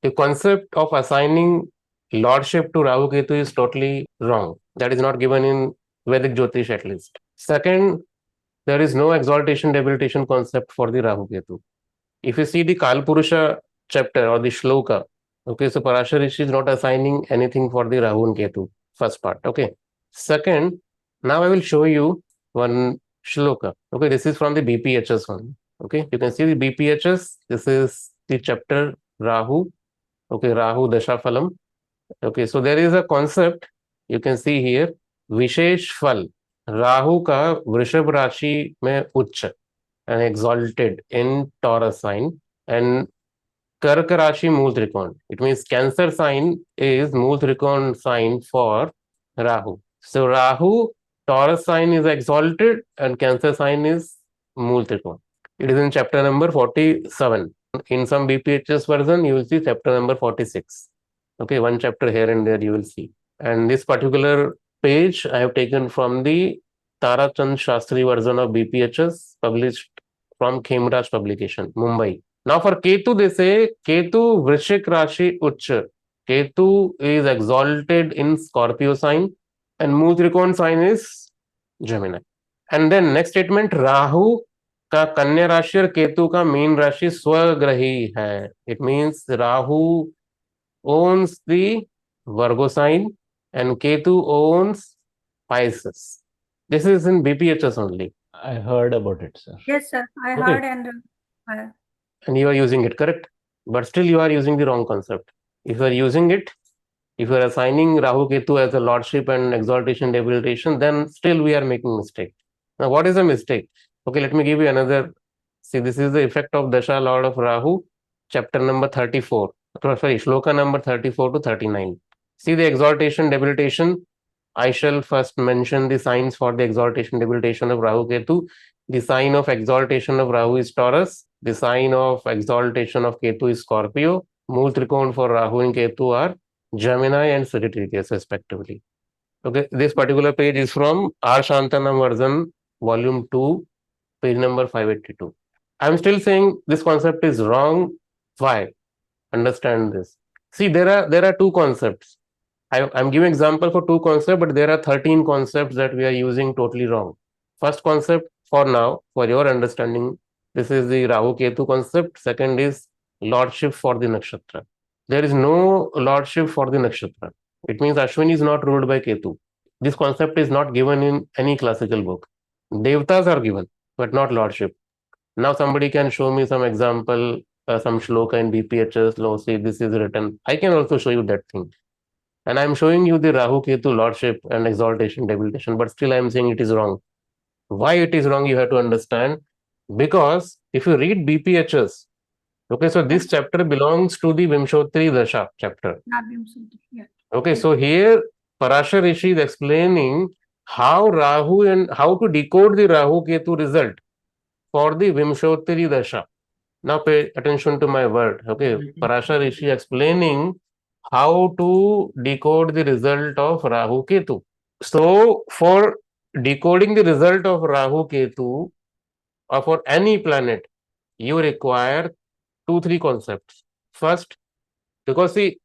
The concept of assigning lordship to Rahu Ketu is totally wrong. That is not given in Vedic jyotish at least. Second, there is no exaltation debilitation concept for the Rahu Ketu. If you see the Kalpurusha chapter or the shloka, okay, so Parashara Rishi is not assigning anything for the Rahu and Ketu, first part, okay. Second, now I will show you one shloka, okay, this is from the BPHS one, okay, you can see the BPHS, this is the chapter Rahu, okay, Rahu Dasha Phalam, okay, so there is a concept, you can see here, Vishesh Phal, Rahu का वृषभ राशि में उच्च and exalted in Taurus sign, and Kark Rashi Moolatrikona. It means Cancer sign is Moolatrikona sign for Rahu. So Rahu, Taurus sign is exalted and Cancer sign is Moolatrikona. It is in chapter number 47. In some BPHS version, you will see chapter number 46. Okay, one chapter here and there you will see. And this particular page I have taken from the Tara Chand Shastri version of BPHS, published from Khemraj publication, Mumbai. Now for Ketu, they say Ketu Vrishik Rashi Uch. Ketu is exalted in Scorpio sign and Moolatrikona sign is Gemini. And then next statement, Rahu का कन्या राशि और केतु का mean राशि स्वग्रही है. It means Rahu owns the Virgo sign and Ketu owns Pisces. This is in BPHS only. I heard about it, sir. Yes, sir. I Okay. heard And you are using it, correct? But still you are using the wrong concept. If you are using it, if you are assigning Rahu Ketu as a lordship and exaltation debilitation, then still we are making mistake. Now what is a mistake? Okay, let me give you another. See, this is the effect of Dasha Lord of Rahu, chapter number 34. Sorry, shloka number 34 to 39. See the exaltation debilitation. I shall first mention the signs for the exaltation debilitation of Rahu Ketu. The sign of exaltation of Rahu is Taurus. The sign of exaltation of Ketu is Scorpio. Moolatrikona for Rahu and Ketu are Gemini and Sagittarius respectively. Okay, this particular page is from R. Shantanam version, volume 2, page number 582. I'm still saying this concept is wrong. Why? Understand this. See, there are two concepts. I'm giving example for two concepts, but there are 13 concepts that we are using totally wrong. First concept for now, for your understanding, this is the Rahu Ketu concept. Second is lordship for the nakshatra. There is no lordship for the nakshatra. It means Ashwini is not ruled by Ketu. This concept is not given in any classical book. Devtas are given, but not lordship. Now somebody can show me some example, some shloka in BPHS, law, see this is written. I can also show you that thing. And I'm showing you the Rahu Ketu lordship and exaltation debilitation, but still I'm saying it is wrong. Why it is wrong, you have to understand. Because if you read BPHS, okay, so this chapter belongs to the Vimshotri Dasha chapter. Yeah. Okay, so here Parashara Rishi is explaining how Rahu and how to decode the Rahu Ketu result for the Vimshotri Dasha. Now pay attention to my word. Okay, Parashara Rishi explaining how to decode the result of Rahu Ketu. So for decoding the result of Rahu Ketu or for any planet, you require 2-3 concepts. First, because see,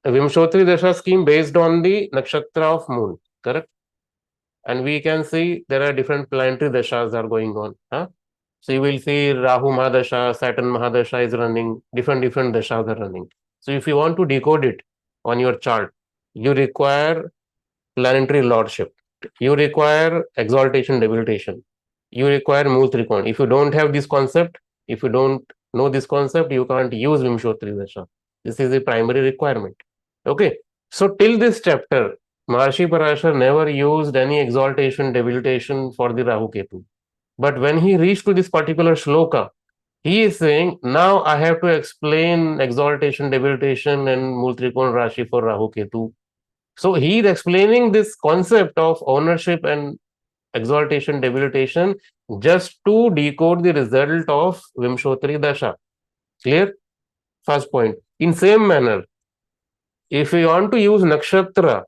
Vimshotri Dasha scheme based on the nakshatra of moon, correct? And we can see there are different planetary dashas are going on. Huh? So you will see Rahu Mahadasha, Saturn Mahadasha is running, different dashas are running. So if you want to decode it on your chart, you require planetary lordship. You require exaltation debilitation. You require Moolatrikona. If you don't have this concept, if you don't know this concept, you can't use Vimshotri Dasha. This is the primary requirement. Okay. So till this chapter, Maharshi Parashar never used any exaltation debilitation for the Rahu Ketu. But when he reached to this particular shloka, he is saying, now I have to explain exaltation, debilitation, and Moolatrikona Rashi for Rahu Ketu. So he is explaining this concept of ownership and exaltation, debilitation, just to decode the result of Vimshotri Dasha. Clear? First point. In same manner, if you want to use nakshatra,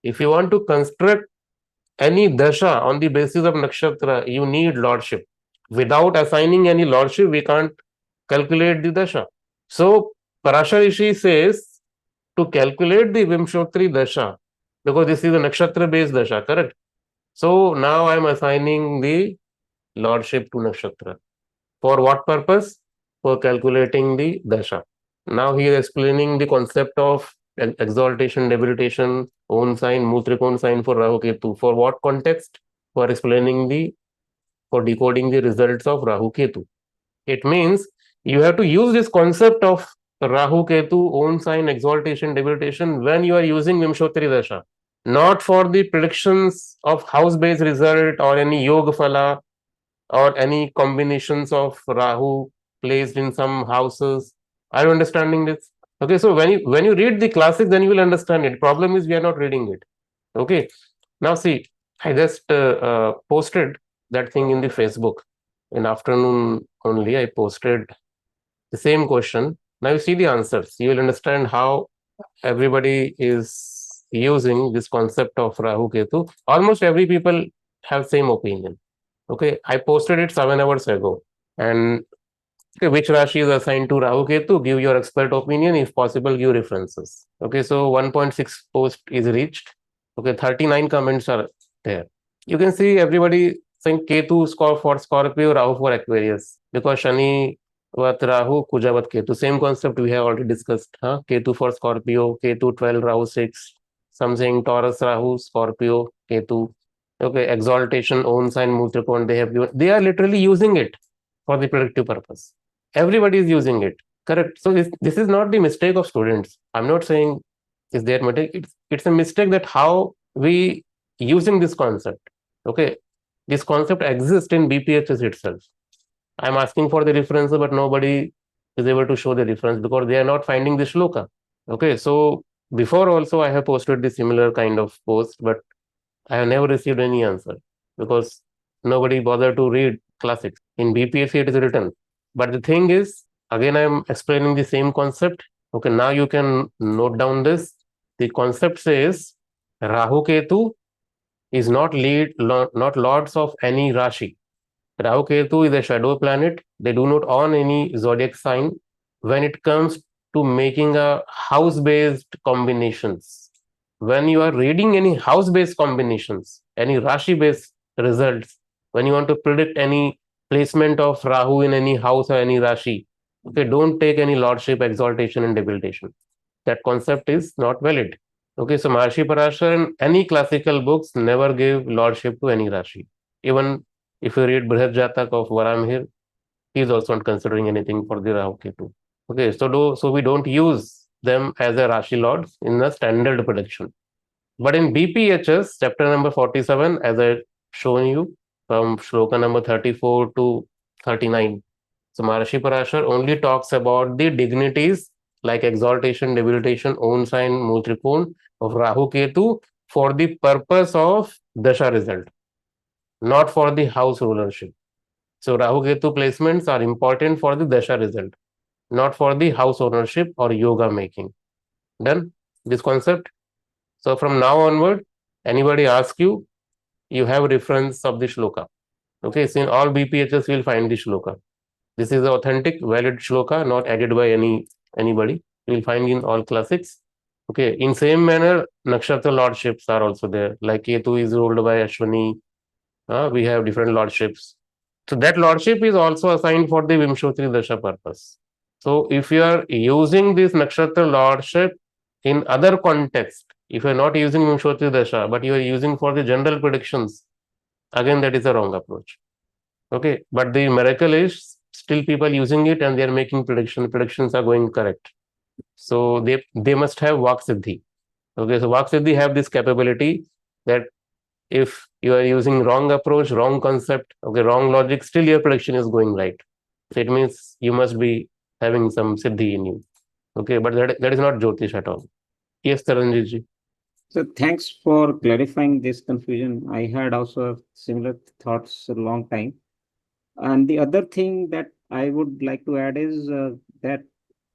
if you want to construct any dasha on the basis of nakshatra, you need lordship. Without assigning any lordship, we can't calculate the dasha. So Parashara Rishi says to calculate the Vimshottari Dasha, because this is a nakshatra based Dasha, correct? So now I am assigning the lordship to nakshatra. For what purpose? For calculating the Dasha. Now he is explaining the concept of exaltation, debilitation, own sign, Moolatrikona sign for Rahu Ketu. For what context? For explaining for decoding the results of Rahu Ketu. It means you have to use this concept of Rahu Ketu, own sign, exaltation, debilitation when you are using Vimshottari Dasha. Not for the predictions of house based result or any yoga phala or any combinations of Rahu placed in some houses. Are you understanding this? Okay, so when you read the classics, then you will understand it. Problem is we are not reading it. Okay, now see, I just posted that thing in the Facebook in afternoon only. I posted the same question. Now you see the answers. You will understand how everybody is using this concept of Rahu Ketu. Almost every people have same opinion. Okay, I posted it 7 hours ago. And okay, which Rashi is assigned to Rahu Ketu? Give your expert opinion. If possible, give references. Okay, so 1.6 post is reached. Okay, 39 comments are there. You can see everybody saying Ketu score for Scorpio, Rahu for Aquarius. Because Shani Vat Rahu, Kujavat Ketu. Same concept we have already discussed. Huh? Ketu for Scorpio, Ketu 12, Rahu 6. Some saying Taurus, Rahu, Scorpio, Ketu. Okay, exaltation, own sign, Moolatrikona, they are literally using it for the predictive purpose. Everybody is using it. Correct. So this is not the mistake of students. I'm not saying is their mistake. It's a mistake that how we using this concept. Okay. This concept exists in BPHS itself. I'm asking for the reference, but nobody is able to show the reference because they are not finding the shloka. Okay. So before also I have posted the similar kind of post, but I have never received any answer because nobody bothered to read classics. In BPSC, it is written. But the thing is, again, I am explaining the same concept. Okay, now you can note down this. The concept says Rahu Ketu is not lords of any Rashi. Rahu Ketu is a shadow planet. They do not own any zodiac sign. When it comes to making a house-based combinations, when you are reading any house-based combinations, any Rashi-based results, when you want to predict any placement of Rahu in any house or any Rashi, okay, don't take any lordship, exaltation, and debilitation. That concept is not valid. Okay, so Maharshi Parashara and any classical books never give lordship to any Rashi. Even if you read Brihat Jatak of Varamhir, he is also not considering anything for the Rahu Ketu. Okay, so we don't use them as a Rashi lords in the standard prediction. But in BPHS, chapter number 47, as I shown you from shloka number 34 to 39, so Maharishi Parashar only talks about the dignities like exaltation, debilitation, own sign, Moolatrikona of Rahu Ketu for the purpose of Dasha result, not for the house rulership. So Rahu Ketu placements are important for the Dasha result, not for the house ownership or yoga making. Done? This concept? So from now onward, anybody ask you, you have reference of the shloka. Okay, so in all BPHS, you will find the shloka. This is the authentic, valid shloka, not added by anybody. You will find in all classics. Okay, in same manner, nakshatra lordships are also there. Like Ketu is ruled by Ashwini. We have different lordships. So that lordship is also assigned for the Vimshottari Dasha purpose. So if you are using this nakshatra lordship in other context, if you are not using Vimshottari Dasha, but you are using for the general predictions, again that is a wrong approach. Okay, but the miracle is still people using it and they are making predictions are going correct. So they must have Vak Siddhi. Okay, so Vak Siddhi have this capability that if you are using wrong approach, wrong concept, okay, wrong logic, still your prediction is going right. So it means you must be having some siddhi in you. Okay, but that is not jyotish at all. Yes, Taranjit ji. So thanks for clarifying this confusion. I had also similar thoughts a long time. And the other thing that I would like to add is that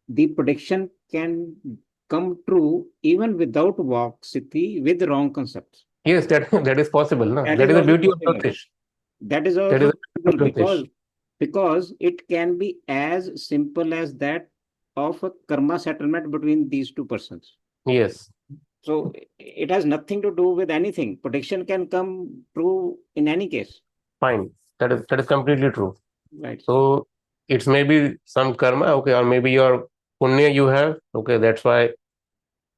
the prediction can come true even without Vak Siddhi with wrong concepts. Yes, that is possible. No? That That is is the also beauty of possible. jyotish. That is That is also the beauty possible of jyotish. because it can be as simple as that of a karma settlement between these two persons. Yes, So it has nothing to do with anything. Prediction can come true in any case. fine. That is completely true. Right. So it's maybe some karma, okay, or maybe your punya you have, okay, that's why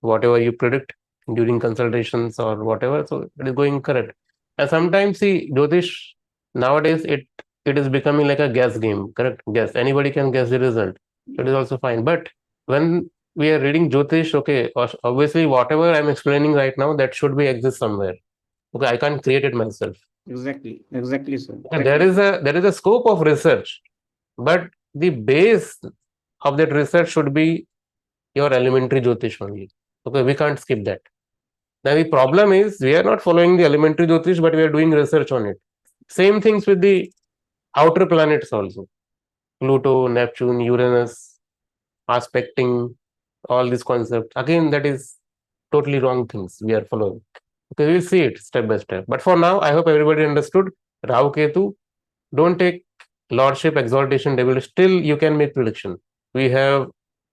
whatever you predict during consultations or whatever, so it is going correct. And sometimes see, Jyotish nowadays it is becoming like a guess game, correct? Guess. Anybody can guess the result. It is also fine. But when we are reading Jyotish, okay, obviously whatever I'm explaining right now, that should be exist somewhere. Okay, I can't create it myself. Exactly, sir. Okay, there is a scope of research, but the base of that research should be your elementary Jyotish only. Okay, we can't skip that. Now the problem is we are not following the elementary Jyotish, but we are doing research on it. Same things with the outer planets also. Pluto, Neptune, Uranus, aspecting, all these concepts. Again, that is totally wrong things we are following. Okay, we'll see it step by step. But for now, I hope everybody understood. Rahu Ketu, don't take lordship, exaltation, devil. Still, you can make prediction. We have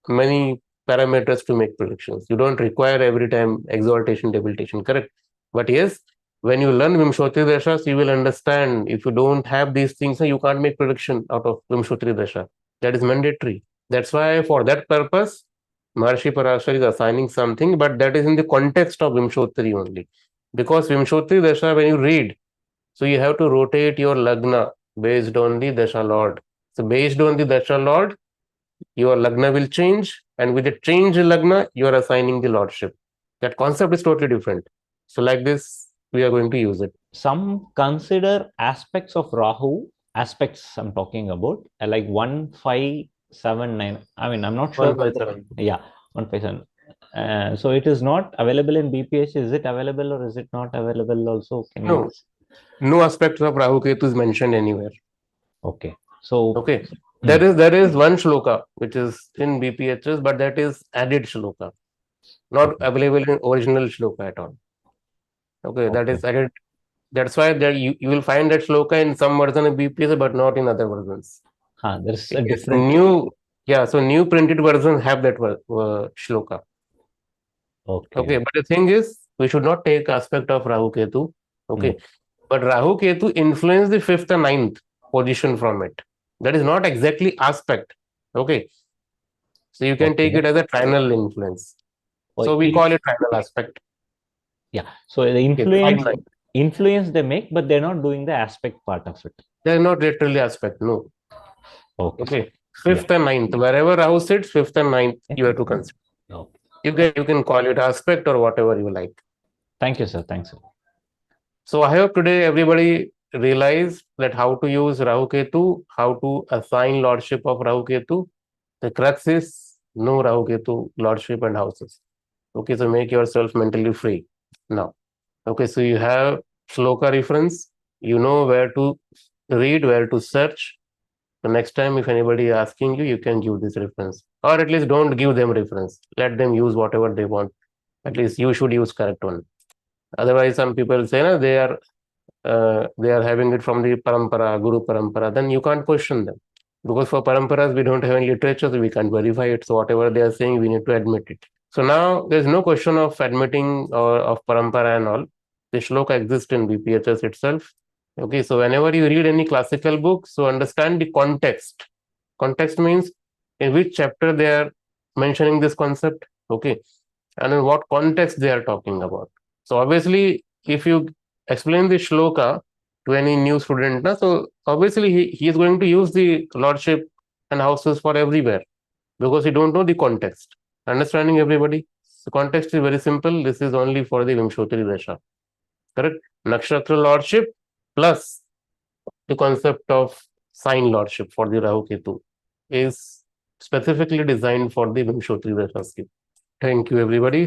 many parameters to make predictions. You don't require every time exaltation, debilitation, correct? But yes, when you learn Vimshotri Dashas, you will understand if you don't have these things, you can't make prediction out of Vimshotri Dasha. That is mandatory. That's why for that purpose, Maharshi Parashara is assigning something, but that is in the context of Vimshotri only. Because Vimshotri Dasha, when you read, so you have to rotate your Lagna based on the Dasha Lord. So based on the Dasha Lord, your Lagna will change, and with the change in Lagna, you are assigning the lordship. That concept is totally different. So like this, we are going to use it. Some consider aspects of Rahu, aspects I'm talking about, like 1579. I mean, I'm not sure. 157. Yeah, 157. So it is not available in BPH. Is it available or is it not available also? Can you? No, no aspect of Rahu Ketu is mentioned anywhere. Okay. So Okay. There is one shloka which is in BPHS, but that is added shloka, not available in original shloka at all. Okay, that is added. That's why there you will find that shloka in some version of BPS, but not in other versions. there's a Yes, different. so new printed versions have that shloka. Okay, but the thing is, we should not take aspect of Rahu Ketu. Okay, but Rahu Ketu influence the fifth and ninth position from it. That is not exactly aspect. Okay, so you can take it as a trinal influence. So we call it trinal aspect. Yeah. So the influence they make, but they're not doing the aspect part of it. They're not literally aspect. No. Okay. Okay. Fifth and ninth, wherever Rahu sits, fifth and ninth, you have to consider. Okay. You can call it aspect or whatever you like. Thank you, sir. Thanks. So I hope today everybody realized that how to use Rahu Ketu, how to assign lordship of Rahu Ketu. The crux is no Rahu Ketu lordship and houses. Okay, so make yourself mentally free now. Okay, so you have shloka reference, you know where to read, where to search. The next time if anybody is asking you, you can give this reference. Or at least don't give them reference. Let them use whatever they want. At least you should use correct one. Otherwise, some people say no, they are having it from the parampara, guru parampara. Then you can't question them. Because for paramparas, we don't have any literature, so we can't verify it. So whatever they are saying, we need to admit it. So now there's no question of admitting or of parampara and all. The shloka exists in BPHS itself. Okay, so whenever you read any classical book, so understand the context. Context means in which chapter they are mentioning this concept, okay, and in what context they are talking about. So obviously, if you explain the shloka to any new student, so obviously he is going to use the lordship and houses for everywhere because he don't know the context. Understanding everybody? The context is very simple. This is only for the Vimshotri Dasha. Correct? Nakshatra lordship plus the concept of sign lordship for the Rahu Ketu is specifically designed for the Vimshotri Dasha scheme. Thank you, everybody.